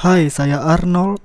Hai, saya Arnold.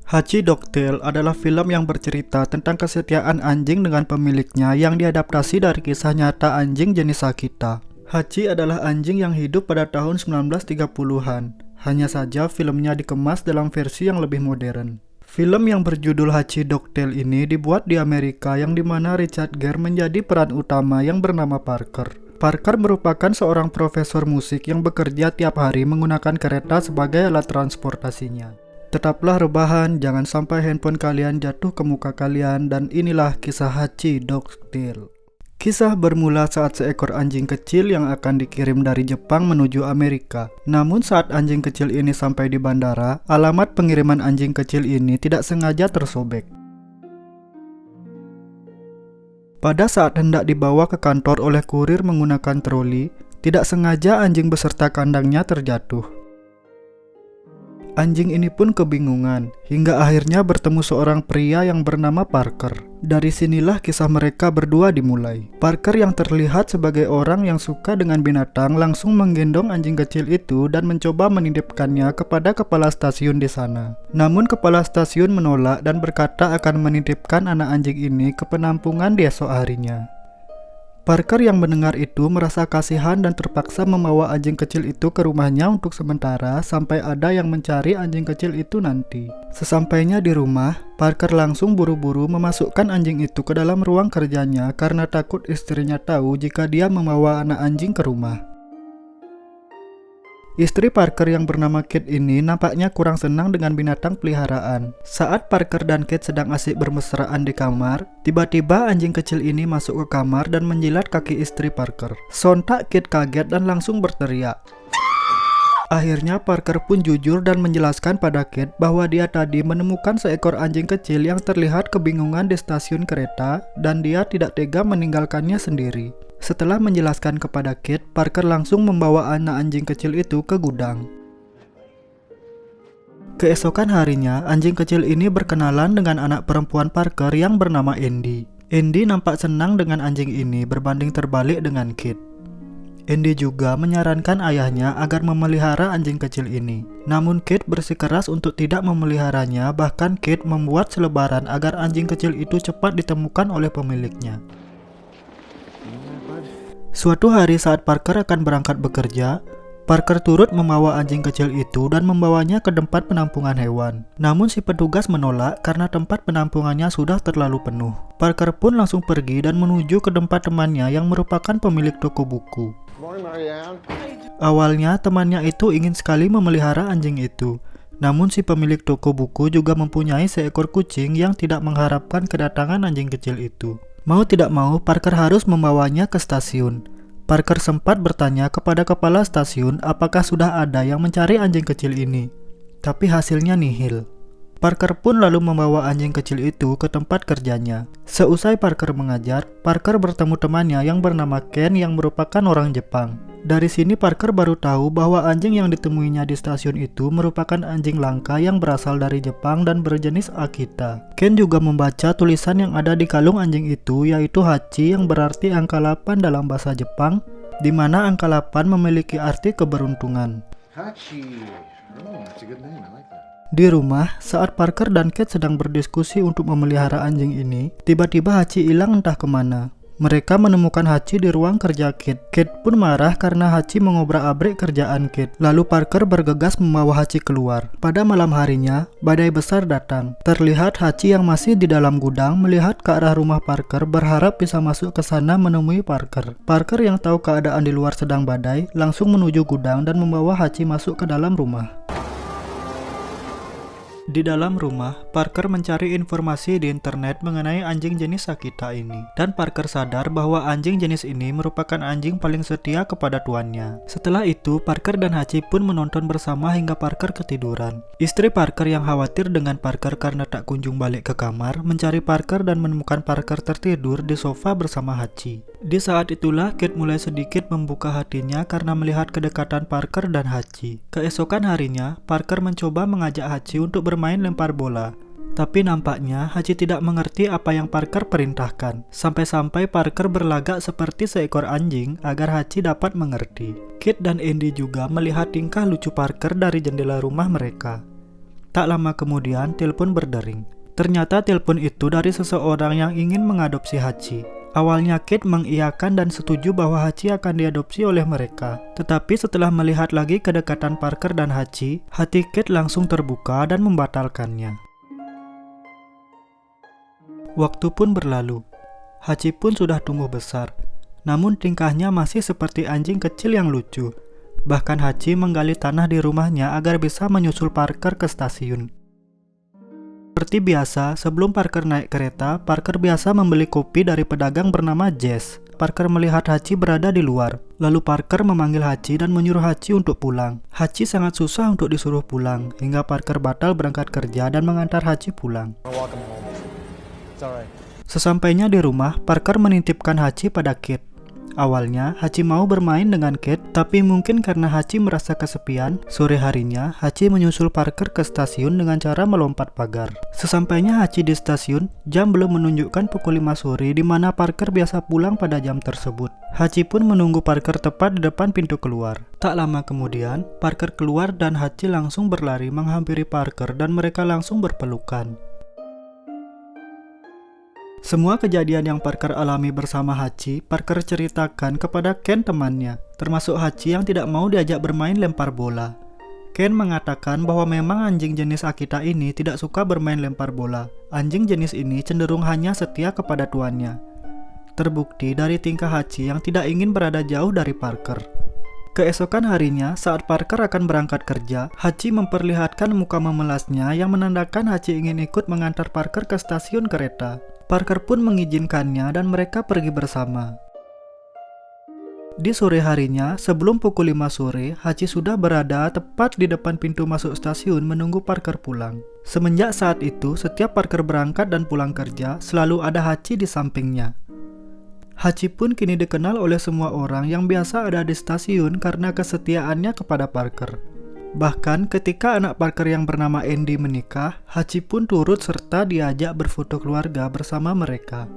Hachi Dogtale adalah film yang bercerita tentang kesetiaan anjing dengan pemiliknya yang diadaptasi dari kisah nyata anjing jenis Akita. Hachi adalah anjing yang hidup pada tahun 1930-an. Hanya saja filmnya dikemas dalam versi yang lebih modern. Film yang berjudul Hachi Dogtale ini dibuat di Amerika yang dimana Richard Gere menjadi peran utama yang bernama Parker. Parker merupakan seorang profesor musik yang bekerja tiap hari menggunakan kereta sebagai alat transportasinya. Tetaplah rebahan, jangan sampai handphone kalian jatuh ke muka kalian, dan inilah kisah Hachi Dogtale. Kisah bermula saat seekor anjing kecil yang akan dikirim dari Jepang menuju Amerika. Namun saat anjing kecil ini sampai di bandara, alamat pengiriman anjing kecil ini tidak sengaja tersobek. Pada saat hendak dibawa ke kantor oleh kurir menggunakan troli, tidak sengaja anjing beserta kandangnya terjatuh. Anjing ini pun kebingungan, hingga akhirnya bertemu seorang pria yang bernama Parker. Dari sinilah kisah mereka berdua dimulai. Parker yang terlihat sebagai orang yang suka dengan binatang langsung menggendong anjing kecil itu dan mencoba menitipkannya kepada kepala stasiun di sana. Namun kepala stasiun menolak dan berkata akan menitipkan anak anjing ini ke penampungan di esok harinya. Parker yang mendengar itu merasa kasihan dan terpaksa membawa anjing kecil itu ke rumahnya untuk sementara sampai ada yang mencari anjing kecil itu nanti. Sesampainya di rumah, Parker langsung buru-buru memasukkan anjing itu ke dalam ruang kerjanya karena takut istrinya tahu jika dia membawa anak anjing ke rumah. Istri Parker yang bernama Kate ini nampaknya kurang senang dengan binatang peliharaan. Saat Parker dan Kate sedang asik bermesraan di kamar, tiba-tiba anjing kecil ini masuk ke kamar dan menjilat kaki istri Parker. Sontak Kate kaget dan langsung berteriak. Akhirnya Parker pun jujur dan menjelaskan pada Kate bahwa dia tadi menemukan seekor anjing kecil yang terlihat kebingungan di stasiun kereta dan dia tidak tega meninggalkannya sendiri. Setelah menjelaskan kepada Kate, Parker langsung membawa anak anjing kecil itu ke gudang. Keesokan harinya, anjing kecil ini berkenalan dengan anak perempuan Parker yang bernama Andy. Andy nampak senang dengan anjing ini berbanding terbalik dengan Kate. Andy juga menyarankan ayahnya agar memelihara anjing kecil ini. Namun Kate bersikeras untuk tidak memeliharanya, bahkan Kate membuat selebaran agar anjing kecil itu cepat ditemukan oleh pemiliknya. Suatu hari saat Parker akan berangkat bekerja, Parker turut membawa anjing kecil itu dan membawanya ke tempat penampungan hewan. Namun si petugas menolak karena tempat penampungannya sudah terlalu penuh. Parker pun langsung pergi dan menuju ke tempat temannya yang merupakan pemilik toko buku. Awalnya temannya itu ingin sekali memelihara anjing itu. Namun si pemilik toko buku juga mempunyai seekor kucing yang tidak mengharapkan kedatangan anjing kecil itu. Mau tidak mau, Parker harus membawanya ke stasiun. Parker sempat bertanya kepada kepala stasiun apakah sudah ada yang mencari anjing kecil ini. Tapi hasilnya nihil. Parker pun lalu membawa anjing kecil itu ke tempat kerjanya. Seusai Parker mengajar, Parker bertemu temannya yang bernama Ken yang merupakan orang Jepang. Dari sini Parker baru tahu bahwa anjing yang ditemuinya di stasiun itu merupakan anjing langka yang berasal dari Jepang dan berjenis Akita. Ken juga membaca tulisan yang ada di kalung anjing itu, yaitu Hachi yang berarti angka 8 dalam bahasa Jepang, di mana angka 8 memiliki arti keberuntungan. Hachi. Oh, that's a good name. I like that. Di rumah, saat Parker dan Kate sedang berdiskusi untuk memelihara anjing ini, tiba-tiba Hachi hilang entah kemana. Mereka menemukan Hachi di ruang kerja Kate. Kate pun marah karena Hachi mengobrak-abrik kerjaan Kate. Lalu Parker bergegas membawa Hachi keluar. Pada malam harinya, badai besar datang. Terlihat Hachi yang masih di dalam gudang melihat ke arah rumah Parker berharap bisa masuk ke sana menemui Parker. Parker yang tahu keadaan di luar sedang badai, langsung menuju gudang dan membawa Hachi masuk ke dalam rumah. Di dalam rumah, Parker mencari informasi di internet mengenai anjing jenis Akita ini. Dan Parker sadar bahwa anjing jenis ini merupakan anjing paling setia kepada tuannya. Setelah itu, Parker dan Hachi pun menonton bersama hingga Parker ketiduran. Istri Parker yang khawatir dengan Parker karena tak kunjung balik ke kamar, mencari Parker dan menemukan Parker tertidur di sofa bersama Hachi. Di saat itulah Kate mulai sedikit membuka hatinya karena melihat kedekatan Parker dan Hachi. Keesokan harinya, Parker mencoba mengajak Hachi untuk bermain lempar bola. Tapi nampaknya Hachi tidak mengerti apa yang Parker perintahkan. Sampai-sampai Parker berlagak seperti seekor anjing agar Hachi dapat mengerti. Kate dan Andy juga melihat tingkah lucu Parker dari jendela rumah mereka. Tak lama kemudian, telepon berdering. Ternyata telepon itu dari seseorang yang ingin mengadopsi Hachi. Awalnya Kate mengiyakan dan setuju bahwa Hachi akan diadopsi oleh mereka. Tetapi setelah melihat lagi kedekatan Parker dan Hachi, hati Kate langsung terbuka dan membatalkannya. Waktu pun berlalu. Hachi pun sudah tumbuh besar. Namun tingkahnya masih seperti anjing kecil yang lucu. Bahkan Hachi menggali tanah di rumahnya agar bisa menyusul Parker ke stasiun. Seperti biasa, sebelum Parker naik kereta, Parker biasa membeli kopi dari pedagang bernama Jess. Parker melihat Hachi berada di luar. Lalu Parker memanggil Hachi dan menyuruh Hachi untuk pulang. Hachi sangat susah untuk disuruh pulang, hingga Parker batal berangkat kerja dan mengantar Hachi pulang. Sesampainya di rumah, Parker menitipkan Hachi pada Kate. Awalnya, Hachi mau bermain dengan Kate, tapi mungkin karena Hachi merasa kesepian, sore harinya Hachi menyusul Parker ke stasiun dengan cara melompat pagar. Sesampainya Hachi di stasiun, jam belum menunjukkan pukul 5 sore di mana Parker biasa pulang pada jam tersebut. Hachi pun menunggu Parker tepat di depan pintu keluar. Tak lama kemudian, Parker keluar dan Hachi langsung berlari menghampiri Parker dan mereka langsung berpelukan. Semua kejadian yang Parker alami bersama Hachi, Parker ceritakan kepada Ken temannya, termasuk Hachi yang tidak mau diajak bermain lempar bola. Ken mengatakan bahwa memang anjing jenis Akita ini tidak suka bermain lempar bola. Anjing jenis ini cenderung hanya setia kepada tuannya. Terbukti dari tingkah Hachi yang tidak ingin berada jauh dari Parker. Keesokan harinya, saat Parker akan berangkat kerja, Hachi memperlihatkan muka memelasnya yang menandakan Hachi ingin ikut mengantar Parker ke stasiun kereta. Parker pun mengizinkannya dan mereka pergi bersama. Di sore harinya, sebelum pukul 5 sore, Hachi sudah berada tepat di depan pintu masuk stasiun menunggu Parker pulang. Semenjak saat itu, setiap Parker berangkat dan pulang kerja, selalu ada Hachi di sampingnya. Hachi pun kini dikenal oleh semua orang yang biasa ada di stasiun karena kesetiaannya kepada Parker. Bahkan ketika anak Parker yang bernama Andy menikah, Hachi pun turut serta diajak berfoto keluarga bersama mereka.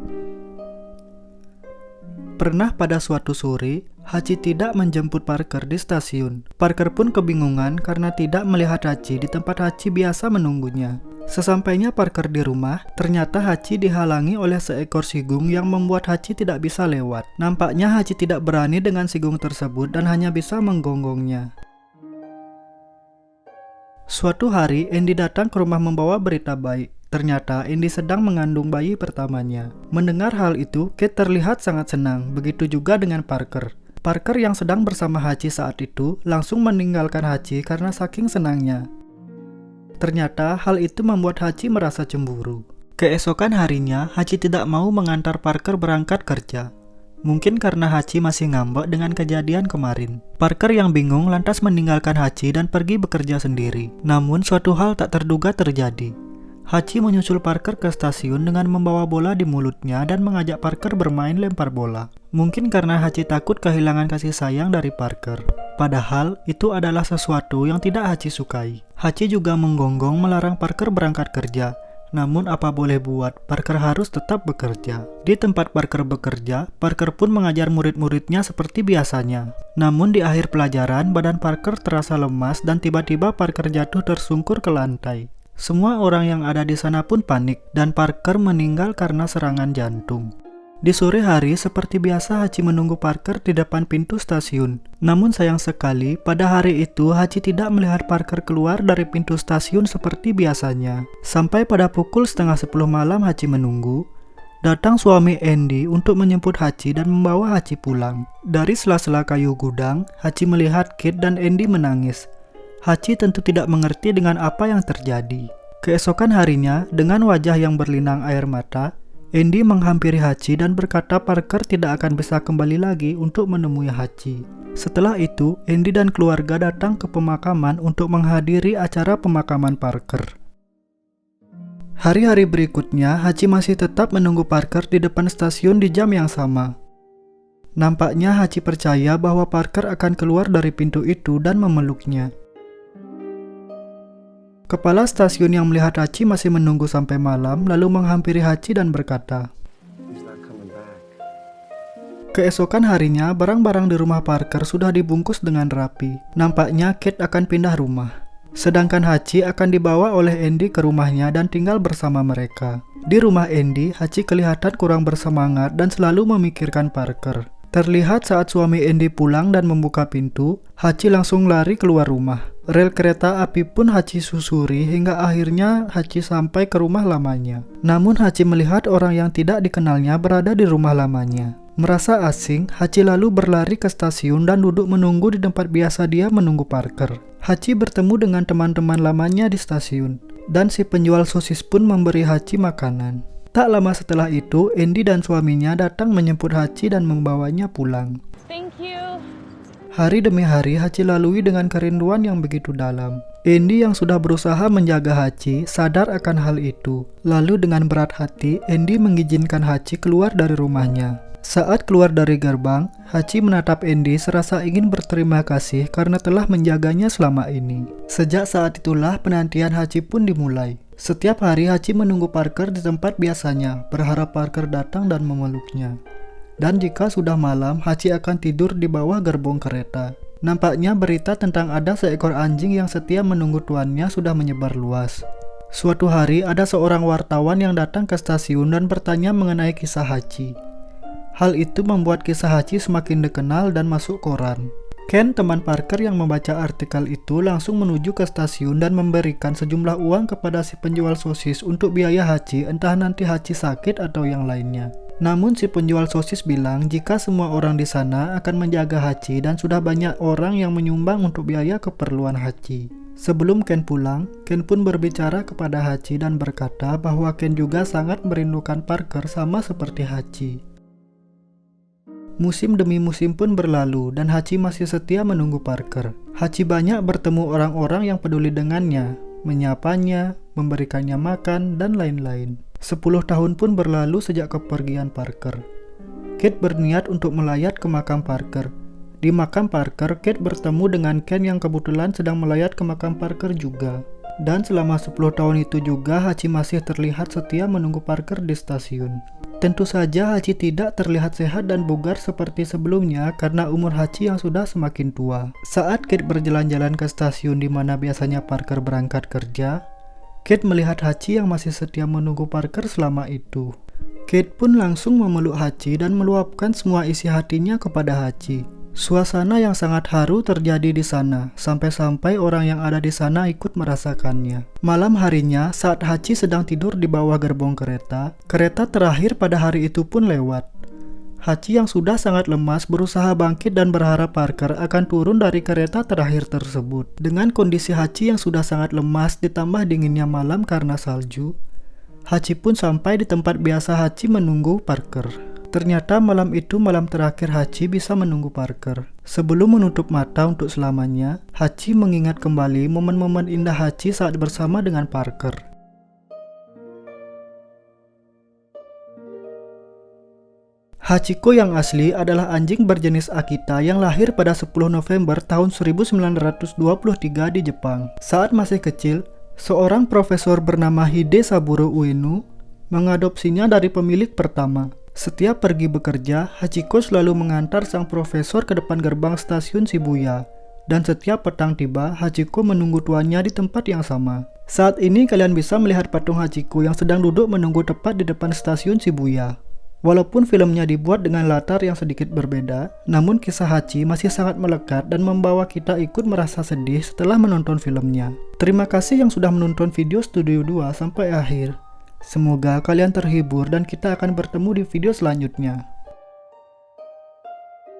Pernah pada suatu sore, Hachi tidak menjemput Parker di stasiun. Parker pun kebingungan karena tidak melihat Hachi di tempat Hachi biasa menunggunya. Sesampainya Parker di rumah, ternyata Hachi dihalangi oleh seekor sigung yang membuat Hachi tidak bisa lewat. Nampaknya Hachi tidak berani dengan sigung tersebut dan hanya bisa menggonggongnya. Suatu hari, Andy datang ke rumah membawa berita baik. Ternyata Andy sedang mengandung bayi pertamanya. Mendengar hal itu, Kate terlihat sangat senang, begitu juga dengan Parker. Parker yang sedang bersama Hachi saat itu langsung meninggalkan Hachi karena saking senangnya. Ternyata hal itu membuat Hachi merasa cemburu. Keesokan harinya, Hachi tidak mau mengantar Parker berangkat kerja. Mungkin karena Hachi masih ngambek dengan kejadian kemarin. Parker yang bingung lantas meninggalkan Hachi dan pergi bekerja sendiri. Namun suatu hal tak terduga terjadi. Hachi menyusul Parker ke stasiun dengan membawa bola di mulutnya dan mengajak Parker bermain lempar bola. Mungkin karena Hachi takut kehilangan kasih sayang dari Parker. Padahal itu adalah sesuatu yang tidak Hachi sukai. Hachi juga menggonggong melarang Parker berangkat kerja. Namun apa boleh buat, Parker harus tetap bekerja. Di tempat Parker bekerja, Parker pun mengajar murid-muridnya seperti biasanya. Namun di akhir pelajaran, badan Parker terasa lemas dan tiba-tiba Parker jatuh tersungkur ke lantai. Semua orang yang ada di sana pun panik, dan Parker meninggal karena serangan jantung. Di sore hari, seperti biasa Hachi menunggu Parker di depan pintu stasiun. Namun sayang sekali, pada hari itu Hachi tidak melihat Parker keluar dari pintu stasiun seperti biasanya. Sampai pada pukul 9:30 malam Hachi menunggu, datang suami Andy untuk menjemput Hachi dan membawa Hachi pulang. Dari sela-sela kayu gudang, Hachi melihat Kate dan Andy menangis. Hachi tentu tidak mengerti dengan apa yang terjadi. Keesokan harinya, dengan wajah yang berlinang air mata, Andy menghampiri Hachi dan berkata Parker tidak akan bisa kembali lagi untuk menemui Hachi. Setelah itu, Andy dan keluarga datang ke pemakaman untuk menghadiri acara pemakaman Parker. Hari-hari berikutnya, Hachi masih tetap menunggu Parker di depan stasiun di jam yang sama. Nampaknya Hachi percaya bahwa Parker akan keluar dari pintu itu dan memeluknya. Kepala stasiun yang melihat Hachi masih menunggu sampai malam lalu menghampiri Hachi dan berkata, keesokan harinya, barang-barang di rumah Parker sudah dibungkus dengan rapi. Nampaknya Kate akan pindah rumah. Sedangkan Hachi akan dibawa oleh Andy ke rumahnya dan tinggal bersama mereka. Di rumah Andy, Hachi kelihatan kurang bersemangat dan selalu memikirkan Parker. Terlihat saat suami Andy pulang dan membuka pintu, Hachi langsung lari keluar rumah. Rel kereta api pun Hachi susuri hingga akhirnya Hachi sampai ke rumah lamanya. Namun Hachi melihat orang yang tidak dikenalnya berada di rumah lamanya. Merasa asing, Hachi lalu berlari ke stasiun dan duduk menunggu di tempat biasa dia menunggu Parker. Hachi bertemu dengan teman-teman lamanya di stasiun, dan si penjual sosis pun memberi Hachi makanan. Tak lama setelah itu, Andy dan suaminya datang menjemput Hachi dan membawanya pulang. Thank you. Hari demi hari, Hachi lalui dengan kerinduan yang begitu dalam. Andy yang sudah berusaha menjaga Hachi sadar akan hal itu. Lalu dengan berat hati, Andy mengizinkan Hachi keluar dari rumahnya. Saat keluar dari gerbang, Hachi menatap Andy serasa ingin berterima kasih karena telah menjaganya selama ini. Sejak saat itulah penantian Hachi pun dimulai. Setiap hari Hachi menunggu Parker di tempat biasanya, berharap Parker datang dan memeluknya. Dan jika sudah malam, Hachi akan tidur di bawah gerbong kereta. Nampaknya berita tentang ada seekor anjing yang setia menunggu tuannya sudah menyebar luas. Suatu hari ada seorang wartawan yang datang ke stasiun dan bertanya mengenai kisah Hachi. Hal itu membuat kisah Hachi semakin dikenal dan masuk koran. Ken, teman Parker yang membaca artikel itu, langsung menuju ke stasiun dan memberikan sejumlah uang kepada si penjual sosis untuk biaya Hachi, entah nanti Hachi sakit atau yang lainnya. Namun si penjual sosis bilang jika semua orang di sana akan menjaga Hachi dan sudah banyak orang yang menyumbang untuk biaya keperluan Hachi. Sebelum Ken pulang, Ken pun berbicara kepada Hachi dan berkata bahwa Ken juga sangat merindukan Parker sama seperti Hachi. Musim demi musim pun berlalu dan Hachi masih setia menunggu Parker. Hachi banyak bertemu orang-orang yang peduli dengannya, menyapanya, memberikannya makan, dan lain-lain. 10 tahun pun berlalu sejak kepergian Parker. Kate berniat untuk melayat ke makam Parker. Di makam Parker, Kate bertemu dengan Ken yang kebetulan sedang melayat ke makam Parker juga. Dan selama 10 tahun itu juga Hachi masih terlihat setia menunggu Parker di stasiun. Tentu saja Hachi tidak terlihat sehat dan bugar seperti sebelumnya karena umur Hachi yang sudah semakin tua. Saat Kate berjalan-jalan ke stasiun di mana biasanya Parker berangkat kerja, Kate melihat Hachi yang masih setia menunggu Parker selama itu. Kate pun langsung memeluk Hachi dan meluapkan semua isi hatinya kepada Hachi. Suasana yang sangat haru terjadi di sana, sampai-sampai orang yang ada di sana ikut merasakannya. Malam harinya, saat Hachi sedang tidur di bawah gerbong kereta, kereta terakhir pada hari itu pun lewat. Hachi yang sudah sangat lemas berusaha bangkit dan berharap Parker akan turun dari kereta terakhir tersebut. Dengan kondisi Hachi yang sudah sangat lemas ditambah dinginnya malam karena salju, Hachi pun sampai di tempat biasa Hachi menunggu Parker. Ternyata malam itu malam terakhir Hachi bisa menunggu Parker. Sebelum menutup mata untuk selamanya, Hachi mengingat kembali momen-momen indah Hachi saat bersama dengan Parker. Hachiko yang asli adalah anjing berjenis Akita yang lahir pada 10 November tahun 1923 di Jepang. Saat masih kecil, seorang profesor bernama Hide Saburo Ueno mengadopsinya dari pemilik pertama. Setiap pergi bekerja, Hachiko selalu mengantar sang profesor ke depan gerbang stasiun Shibuya. Dan setiap petang tiba, Hachiko menunggu tuannya di tempat yang sama. Saat ini kalian bisa melihat patung Hachiko yang sedang duduk menunggu tepat di depan stasiun Shibuya. Walaupun filmnya dibuat dengan latar yang sedikit berbeda, namun kisah Hachi masih sangat melekat dan membawa kita ikut merasa sedih setelah menonton filmnya. Terima kasih yang sudah menonton video Studio 2 sampai akhir. Semoga kalian terhibur dan kita akan bertemu di video selanjutnya.